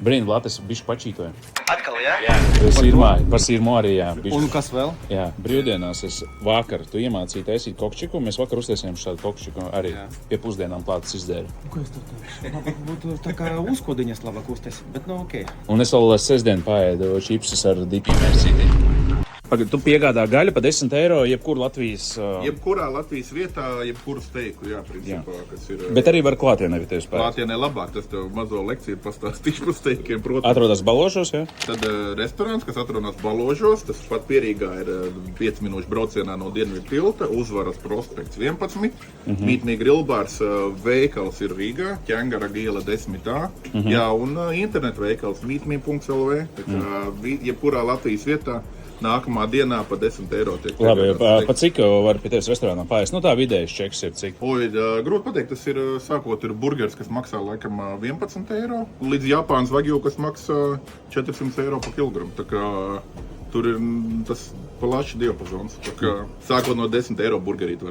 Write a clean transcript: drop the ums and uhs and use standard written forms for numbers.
Brīn, Latvijas bišķi pačītoja. Atkal, jā? Jā, par sīrmu arī, jā. Bišķi. Un kas vēl? Jā, brīvdienās es vakar, tu iemācīji taisīt kokčiku, mēs vakar uztaisījām šādu kokčiku arī pie pusdienām plātas izdēru. Ko es tur tādu? Būtu tā kā uzkodiņas labāk uztaisīt, bet nu okei. Un es vēl sestdien paēdu čipsus ar dipiem mērcītiem. Pagad, tu piegādā gaļu pa 10 eiro, jebkur Latvijas... Jebkurā Latvijas vietā, jebkuru steiku, jā, principā, kas ir... Bet arī var klātienē, ja tev spēj. Klātienē labāk, tas tev mazo lekciju pastāstīšu par steikiem, protams. Atrodas Baložos, jā? Tad restorāns, kas atrodas Baložos, tas pat Pierīgā ir 5 minūšu braucienā no Dienvidu tilta, Uzvaras prospekts 11, Mītnī Grillbārs veikals ir Rīgā, Ķengara iela 10A, jā, un internetu veikals mītmī.lv, tā kā jebkurā Latvijas vietā. Nākamā dienā pa 10 eiro tiek. Labi, pa cik var pie tevis restorānā pārēst? Nu tā vidējais čeks ir cik? Oi, grūti pateikt, tas ir sākot ir burgers, kas maksā laikam 11 eiro, līdz Japānas vagju, kas maksā 400 eiro pa kilogramu. Tā kā tur ir tas plašs diapazons. Tā kā sākot no 10 eiro burgerīt var.